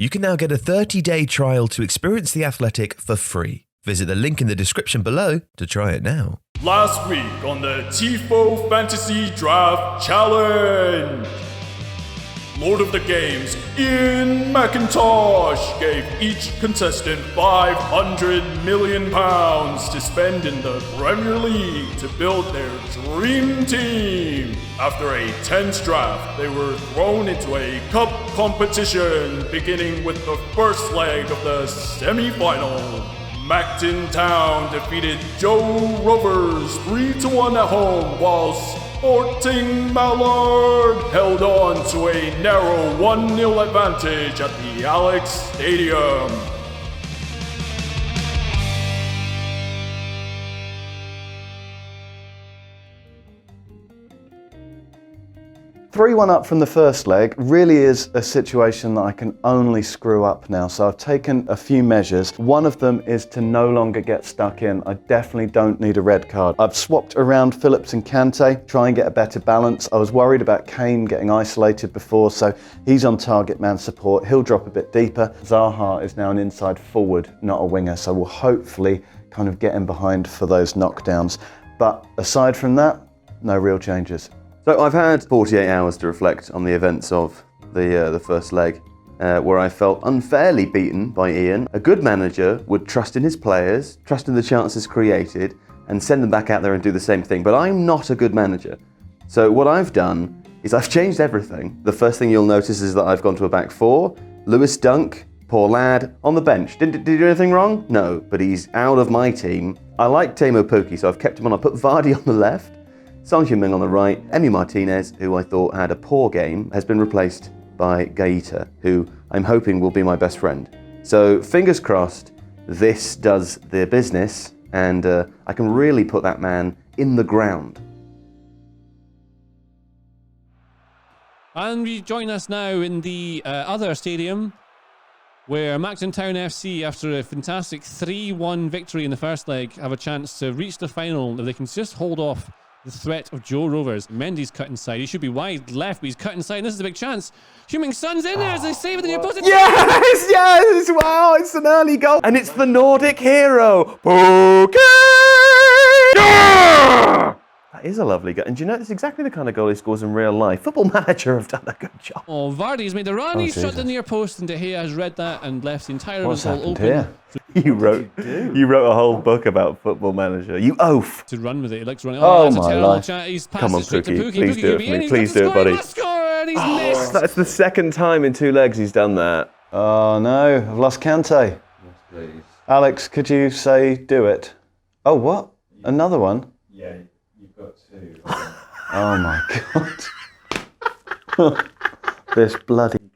You can now get a 30-day trial to experience The Athletic for free. Visit the link in the description below to try it now. Last week on the Tifo Fantasy Draft Challenge, Lord of the Games, Iain McIntosh gave each contestant £500 million to spend in the Premier League to build their dream team. After a tense draft, they were thrown into a cup competition, beginning with the first leg of the semi-final. Macton Town defeated Joe Rovers 3-1 at home, while Sporting Mallard held on to a narrow 1-0 advantage at the Alex Stadium. 3-1 up from the first leg really is a situation that I can only screw up now, so I've taken a few measures. One of them is to no longer get stuck in. I definitely don't need a red card. I've swapped around Phillips and Kante, try and get a better balance. I was worried about Kane getting isolated before, so he's on target man support. He'll drop a bit deeper. Zaha is now an inside forward, not a winger, so we'll hopefully kind of get him behind for those knockdowns. But aside from that, no real changes. So I've had 48 hours to reflect on the events of the first leg, where I felt unfairly beaten by Iain. A good manager would trust in his players, trust in the chances created, and send them back out there and do the same thing. But I'm not a good manager. So what I've done is I've changed everything. The first thing you'll notice is that I've gone to a back four. Lewis Dunk, poor lad, on the bench. Did he do anything wrong? No, but he's out of my team. I like Teemu Pukki, so I've kept him on. I put Vardy on the left. Son Heung-min on the right. Emi Martinez, who I thought had a poor game, has been replaced by Gaeta, who I'm hoping will be my best friend. So fingers crossed, this does the business, and I can really put that man in the ground. And you join us now in the other stadium, where Macton Town FC, after a fantastic 3-1 victory in the first leg, have a chance to reach the final if they can just hold off the threat of Joe Rovers. Mendy's cut inside. He should be wide left, but he's cut inside. And this is a big chance. Heung-min Son's in there as they save it in the opposite. Yes, yes! Wow, it's an early goal. And it's the Nordic hero, Pukki! Yeah! That is a lovely goal. And do you know, it's exactly the kind of goal he scores in real life. Football Manager have done a good job. Oh, Vardy's made the run. He's shot the near post, and De Gea has read that and left the entire result open. Here? You wrote a whole book about Football Manager. You oaf. To run with it. He likes running. Oh, that's my a terrible life. chance. He's passed Come on, it straight to Pukki. Pukki. Please do it for me. Please do it, buddy. And he's missed. That's the second time in 2 legs he's done that. Oh no, I've lost Kante. Yes, please. Alex, could you say do it? Oh, what? Another one? Yeah, you've got two. Oh my God. This bloody game.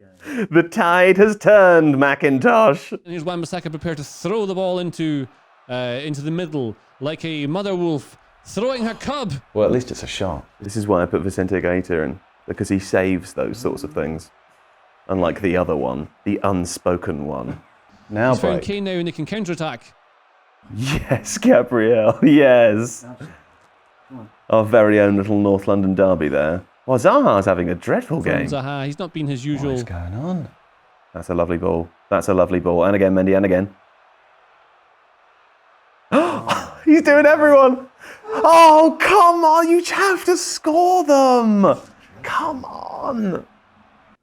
The tide has turned, Macintosh. And here's Wan-Bissaka prepared to throw the ball into the middle like a mother wolf throwing her cub. Well, at least it's a shot. This is why I put Vicente Gaeta in, because he saves those sorts of things. Unlike the other one, the unspoken one. Now He's found break. Kane now and they can counter-attack. Yes, Gabriel, yes. Our very own little North London derby there. Well, Zaha's having a dreadful game. Zaha, he's not been his What usual. is going on? That's a lovely ball. That's a lovely ball. And again, Mendy, and again. He's doing everyone. Oh, come on. You have to score them. Come on.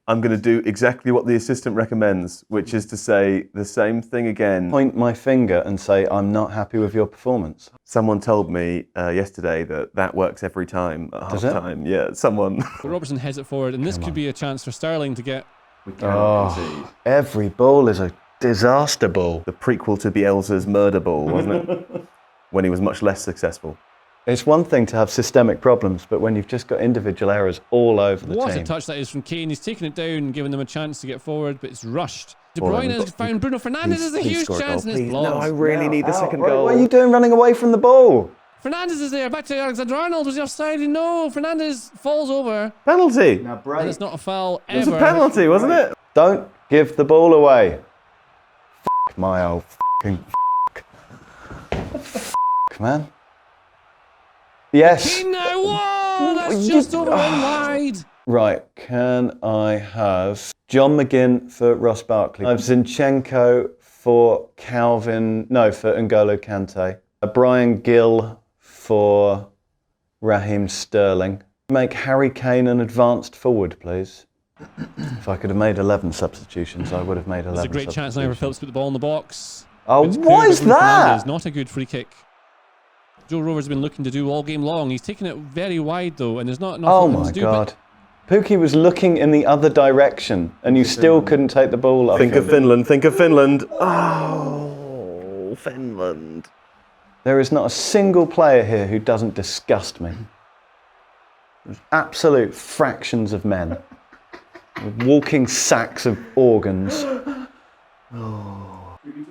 I'm going to do exactly what the assistant recommends, which is to say the same thing again. Point my finger and say I'm not happy with your performance. Someone told me yesterday that works every time at Does it? half-time. Yeah, someone. But Robertson heads it forward, and this could be a chance for Sterling to get. We cannot concede. Every ball is a disaster ball. The prequel to Bielsa's murder ball, wasn't it? When he was much less successful. It's one thing to have systemic problems, but when you've just got individual errors all over the What team. a touch that is from Kane. He's taken it down, giving them a chance to get forward, but it's rushed. De Well, Bruyne has found Bruno Fernandes is a huge score a chance, goal, and it's please. blocked. No, I really need the second goal. What are you doing running away from the ball? Fernandes is there. Back to Alexander-Arnold. Was he offside? No. Fernandes falls over. Penalty. Now And break. it's not a foul It was ever. a penalty, wasn't it? Don't give the ball away. F*** my old f***ing f***. Man. Yes. Kane now. Whoa, that's just over one wide. Right, can I have John McGinn for Ross Barkley? I have Zinchenko for for N'Golo Kante. Brian Gill for Raheem Sterling. Make Harry Kane an advanced forward, please. If I could have made 11 substitutions, I would have made 11 There's a great chance now for Phillips to put the ball in the box. Oh, It's what cleared is by Bruno that? Fernandes, not a good free kick. Joe Rover's been looking to do all game long. He's taken it very wide though, and there's not enough Oh for him my to do. God. Pookie was looking in the other direction and you still couldn't take the ball up. Think of Finland, think of Finland. Oh, Finland. There is not a single player here who doesn't disgust me. There's absolute fractions of men. Walking sacks of organs.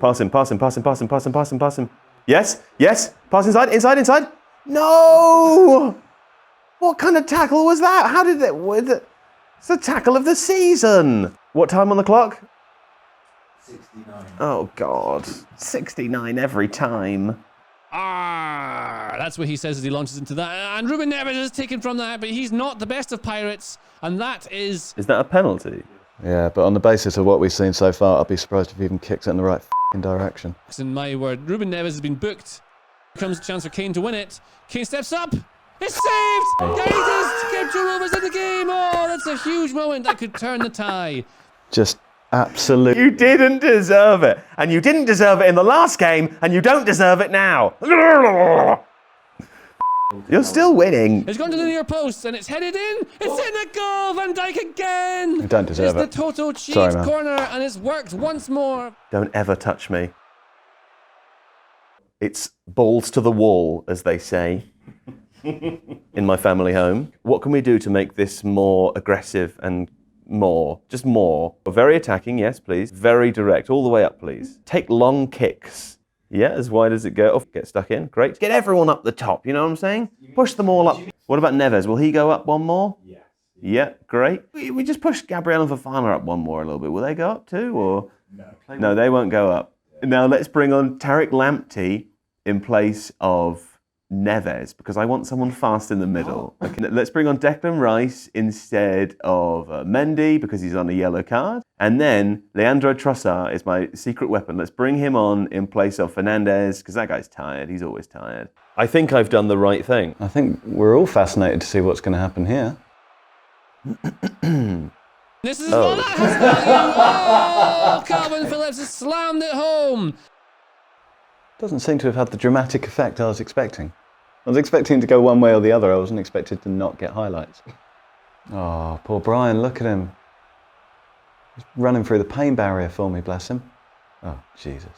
Pass him, pass him, pass him, pass him, pass him, pass him, pass him. Yes, yes, pass inside, inside, inside. No! What kind of tackle was that? How did it? It's the tackle of the season. What time on the clock? 69. Oh, God. 69 every time. That's what he says as he launches into that. And Ruben Neves is taken from that, but he's not the best of Pirates. And that is... Is that a penalty? Yeah, but on the basis of what we've seen so far, I'd be surprised if he even kicks it in the right direction. In my word, Ruben Neves has been booked. Here comes a chance for Kane to win it. Kane steps up. It's saved! There it is! Get Joe Rovers in the game! Oh, that's a huge moment. That could turn the tie. Just absolute. You didn't deserve it. And you didn't deserve it in the last game, and you don't deserve it now. You're still winning. It's gone to the near post, and it's headed in. It's in the goal! Van Dijk again! You don't deserve it's it. the Toto cheat Sorry, man. corner, and it's worked once more. Don't ever touch me. It's balls to the wall, as they say in my family home. What can we do to make this more aggressive and just more? Very attacking, yes, please. Very direct, all the way up, please. Take long kicks. Yeah, as wide as it goes. Oh, get stuck in, great. Get everyone up the top, you know what I'm saying? Push them all up. What about Neves? Will he go up one more? Yes. Yeah, great. We just push Gabriel and Fofana up one more a little bit. Will they go up too, or? No, they won't go up. Now let's bring on Tariq Lamptey in place of Neves, because I want someone fast in the middle. Okay, let's bring on Declan Rice instead of Mendy, because he's on a yellow card. And then Leandro Trossard is my secret weapon. Let's bring him on in place of Fernandes, because that guy's tired. He's always tired. I think I've done the right thing. I think we're all fascinated to see what's going to happen here. This is what that has value. Oh, Calvin Phillips has slammed it home. Doesn't seem to have had the dramatic effect I was expecting. I was expecting to go one way or the other. I wasn't expected to not get highlights. Oh, poor Brian, look at him. He's running through the pain barrier for me, bless him. Oh, Jesus.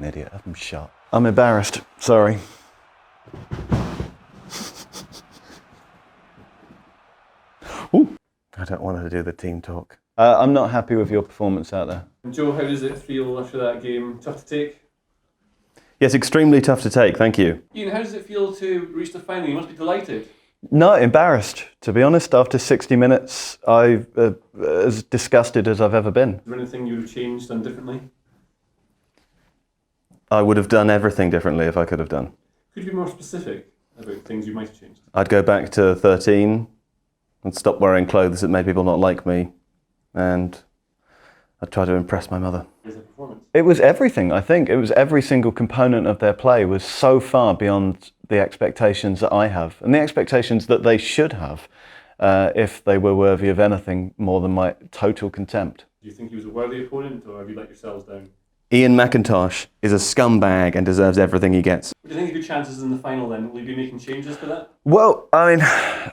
Idiot, have him shot. I'm embarrassed, sorry. Ooh. I don't want to do the team talk. I'm not happy with your performance out there. Joe, how does it feel after that game? Tough to take? Yes, extremely tough to take, thank you. Ian, how does it feel to reach the final? You must be delighted. No, embarrassed. To be honest, after 60 minutes, I'm as disgusted as I've ever been. Is there anything you would have changed, done differently? I would have done everything differently if I could have done. Could you be more specific about things you might have changed? I'd go back to 13 and stop wearing clothes that made people not like me, and I'd try to impress my mother. Is it performance? It was everything, I think. It was every single component of their play was so far beyond the expectations that I have, and the expectations that they should have if they were worthy of anything more than my total contempt. Do you think he was a worthy opponent, or have you let yourselves down? Iain McIntosh is a scumbag and deserves everything he gets. What do you think of your chances in the final then? Will you be making changes to that? Well, I mean,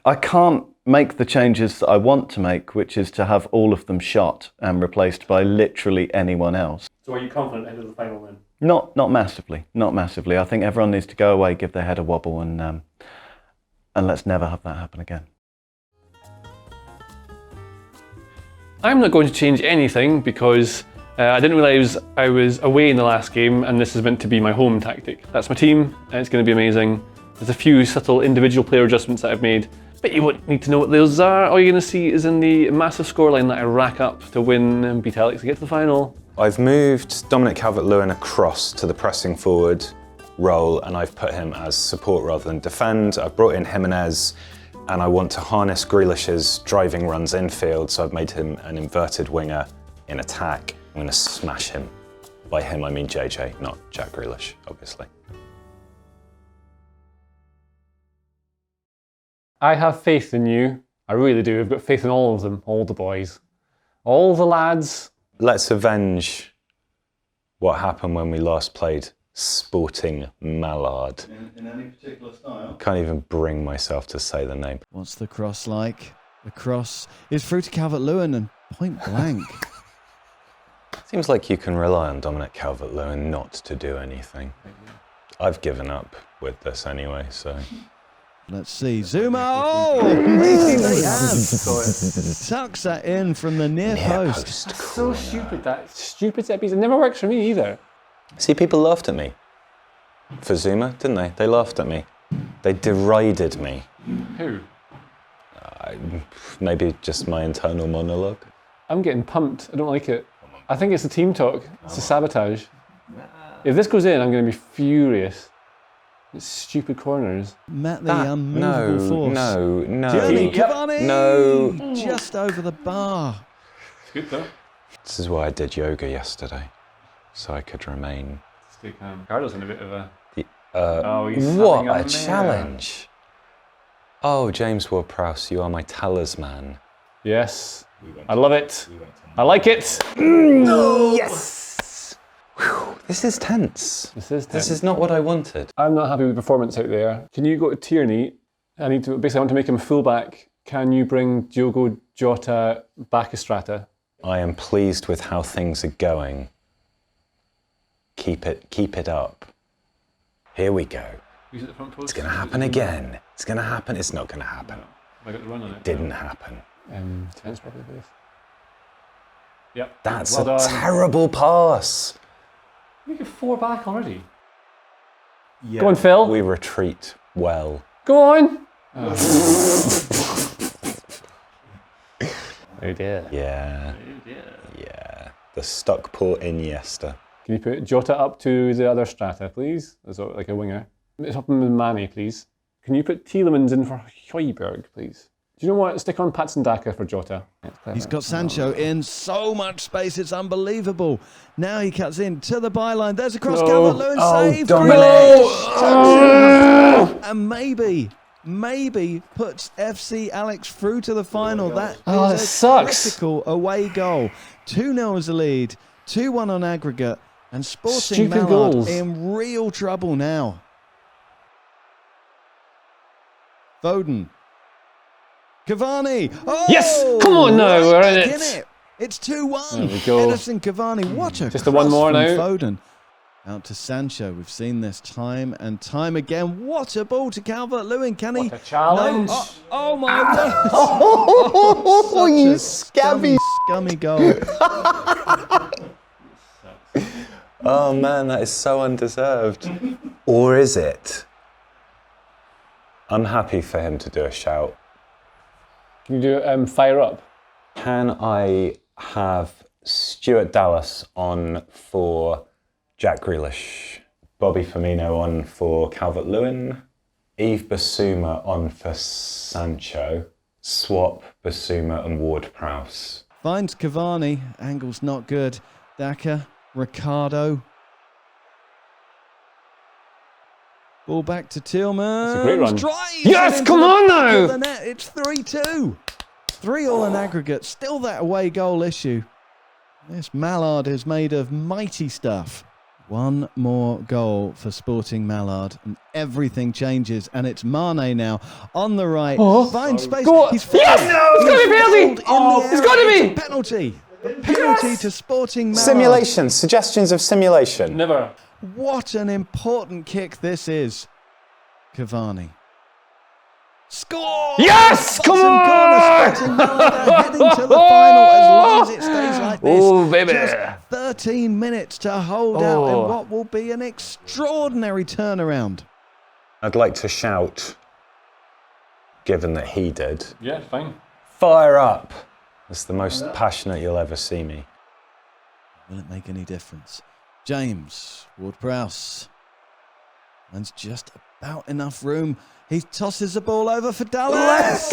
I can't make the changes that I want to make, which is to have all of them shot and replaced by literally anyone else. So are you confident ahead of the final then? Not massively, not massively. I think everyone needs to go away, give their head a wobble, and let's never have that happen again. I'm not going to change anything because I didn't realise I was away in the last game and this is meant to be my home tactic. That's my team and it's going to be amazing. There's a few subtle individual player adjustments that I've made, but you won't need to know what those are. All you're going to see is in the massive scoreline that I rack up to win and beat Alex to get to the final. I've moved Dominic Calvert-Lewin across to the pressing forward role and I've put him as support rather than defend. I've brought in Jimenez and I want to harness Grealish's driving runs infield, so I've made him an inverted winger in attack. I'm going to smash him. By him, I mean JJ, not Jack Grealish, obviously. I have faith in you. I really do. I've got faith in all of them, all the boys. All the lads. Let's avenge what happened when we last played Sporting Mallard. In any particular style? Can't even bring myself to say the name. What's the cross like? The cross is through to Calvert-Lewin and point blank. Seems like you can rely on Dominic Calvert-Lewin not to do anything. I've given up with this anyway, so... Let's see. Zuma. Oh! They have. Tucks that in from the near post. That's so stupid, that stupid set piece. It never works for me either. See, people laughed at me for Zuma, didn't they? They laughed at me. They derided me. Who? Maybe just my internal monologue. I'm getting pumped. I don't like it. I think it's the team talk. It's a sabotage. If this goes in, I'm going to be furious. It's stupid corners. Met the unmovable force. No. Journey Cavani! No. Just over the bar. It's good though. This is why I did yoga yesterday, so I could remain... Stay calm. Carlo's in a bit of a... he's what a challenge. Oh, James Ward-Prowse, you are my talisman. Yes. I love it. I like it. Yes! Whew, this is tense. This is not what I wanted. I'm not happy with the performance out there. Can you go to Tierney? I want to make him a fullback. Can you bring Diogo Jota back a strata? I am pleased with how things are going. Keep it up. Here we go. It's going to happen again. It's going to happen. It's not going to happen. I got the run on it. Didn't happen. Defense properly, please. Yep. That's well a done. terrible pass. You get 4 back already. Yeah. Go on, Phil. We retreat well. Go on. Oh dear. Yeah. Yeah. The Stockport Iniesta. Can you put Jota up to the other strata, please? As like a winger. It's up with Mane, please. Can you put Tielemans in for Højbjerg, please? Do you know what? Stick on Patson Daka for Jota. He's got Sancho in so much space, it's unbelievable. Now he cuts in to the byline. There's a cross, Calvert-Lewin save. Dominic. And maybe puts FC Alex through to the final. That that is sucks. Critical away goal. 2-0 is the lead, 2-1 on aggregate, and Sporting Stupid Mallard goals. in real trouble now. Foden. Cavani. Oh, Yes! Come on now, we're in back it. It's 2-1. There we go. Edison Cavani. What a Just the one cross more from now. Foden. Out to Sancho. We've seen this time and time again. What a ball to Calvert-Lewin. Can he? What a challenge. No. Oh my word. Oh, you scummy goal. Oh man, that is so undeserved. Or is it? I'm happy for him to do a shout. Can you do fire up? Can I have Stuart Dallas on for Jack Grealish, Bobby Firmino on for Calvert-Lewin, Yves Bissouma on for Sancho, swap Bissouma and Ward-Prowse. Finds Cavani. Angle's not good. Daka. Ricardo. Ball back to Tillman. That's a great run. Drives Yes, into come the on back now. of the net. It's 3-2. 3-3 in aggregate. Still that away goal issue. This Mallard is made of mighty stuff. One more goal for Sporting Mallard and everything changes, and it's Mane now on the right. Finds space. Go on. He's Yes! fouled. It's got to be penalty! It's got to be! Penalty. A penalty to Sporting Mallard. Simulation, suggestions of simulation. Never. What an important kick this is. Cavani. Score! Yes! Come Bottom on! corner, Sporting Mallard are heading to the final as long as it stays like this. Oh, baby. Just 13 minutes to hold out in what will be an extraordinary turnaround. I'd like to shout, given that he did, Yeah, fine. fire up. That's the most passionate you'll ever see me. Will it make any difference? James Ward-Prowse. And just a About enough room. He tosses the ball over for Dallas.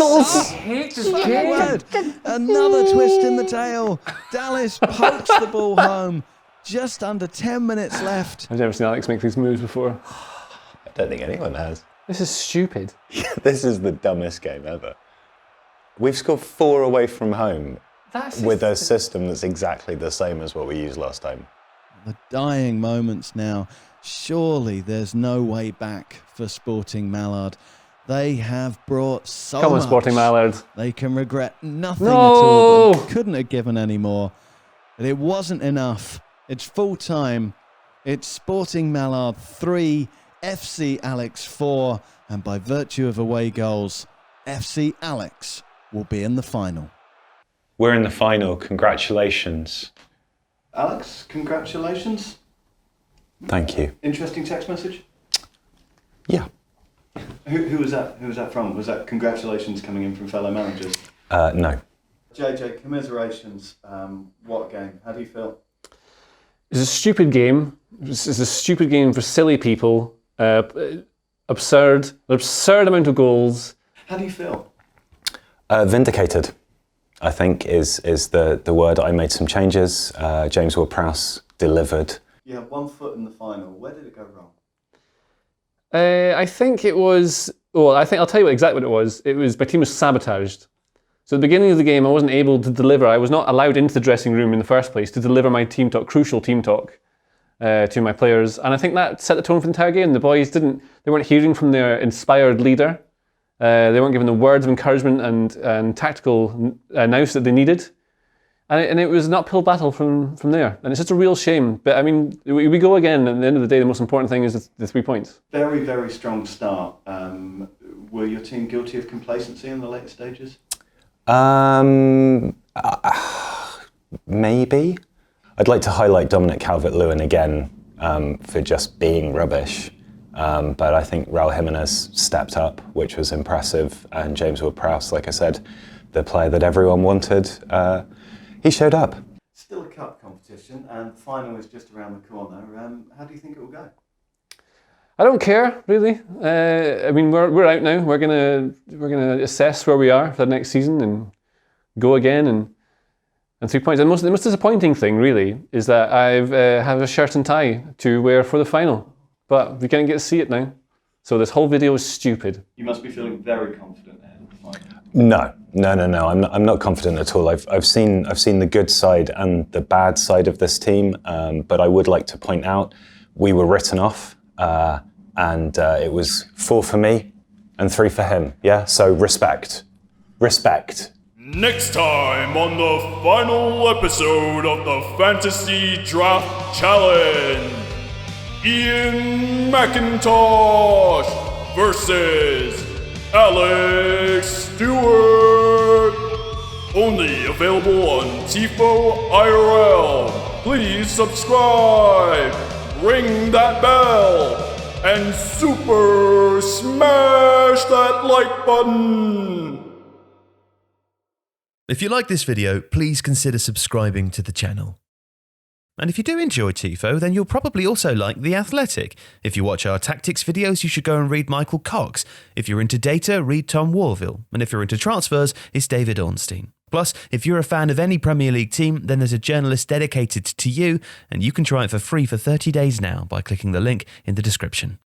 Another twist in the tail. Dallas pokes the ball home. Just under 10 minutes left. I've never seen Alex make these moves before. I don't think anyone has. This is stupid. This is the dumbest game ever. We've scored 4 away from home with a system that's exactly the same as what we used last time. The dying moments now. Surely there's no way back for Sporting Mallard. They have brought so much. Come on, Sporting Mallard. They can regret nothing at all. They couldn't have given any more. But it wasn't enough. It's full time. It's Sporting Mallard 3, FC Alex 4, and by virtue of away goals, FC Alex will be in the final. We're in the final. Congratulations. Alex, congratulations. Thank you. Interesting text message. Yeah. Who was that? Who was that from? Was that congratulations coming in from fellow managers? No. JJ, commiserations. What a game. How do you feel? It's a stupid game. It's a stupid game for silly people. Absurd. An absurd amount of goals. How do you feel? Vindicated, I think, is the word. I made some changes. James Ward-Prowse delivered. You have 1 foot in the final. Where did it go wrong? I think it was... Well, I'll tell you exactly what it was. It was my team was sabotaged. So at the beginning of the game, I wasn't able to deliver. I was not allowed into the dressing room in the first place to deliver my team talk, crucial team talk, to my players. And I think that set the tone for the entire game. The boys they weren't hearing from their inspired leader. They weren't given the words of encouragement and tactical nous that they needed. And it was an uphill battle from there. And it's just a real shame. But I mean, we go again. At the end of the day, the most important thing is the 3 points. Very, very strong start. Were your team guilty of complacency in the later stages? Maybe. I'd like to highlight Dominic Calvert-Lewin again for just being rubbish. But I think Raul Jimenez stepped up, which was impressive. And James Ward-Prowse, like I said, the player that everyone wanted, he showed up. Still a cup competition, and the final is just around the corner. How do you think it will go? I don't care, really. I mean, we're out now. We're gonna assess where we are for the next season and go again and 3 points. And the most disappointing thing, really, is that I have a shirt and tie to wear for the final, but we can't get to see it now. So this whole video is stupid. You must be feeling very confident ahead of the final. No. I'm not confident at all. I've seen the good side and the bad side of this team, but I would like to point out we were written off, and it was 4 for me and 3 for him. Yeah, so respect. Next time on the final episode of the Fantasy Draft Challenge, Iain McIntosh versus Alex Stewart. Only available on Tifo IRL. Please subscribe, ring that bell, and super smash that like button. If you like this video, please consider subscribing to the channel. And if you do enjoy Tifo, then you'll probably also like The Athletic. If you watch our tactics videos, you should go and read Michael Cox. If you're into data, read Tom Warville. And if you're into transfers, it's David Ornstein. Plus, if you're a fan of any Premier League team, then there's a journalist dedicated to you, and you can try it for free for 30 days now by clicking the link in the description.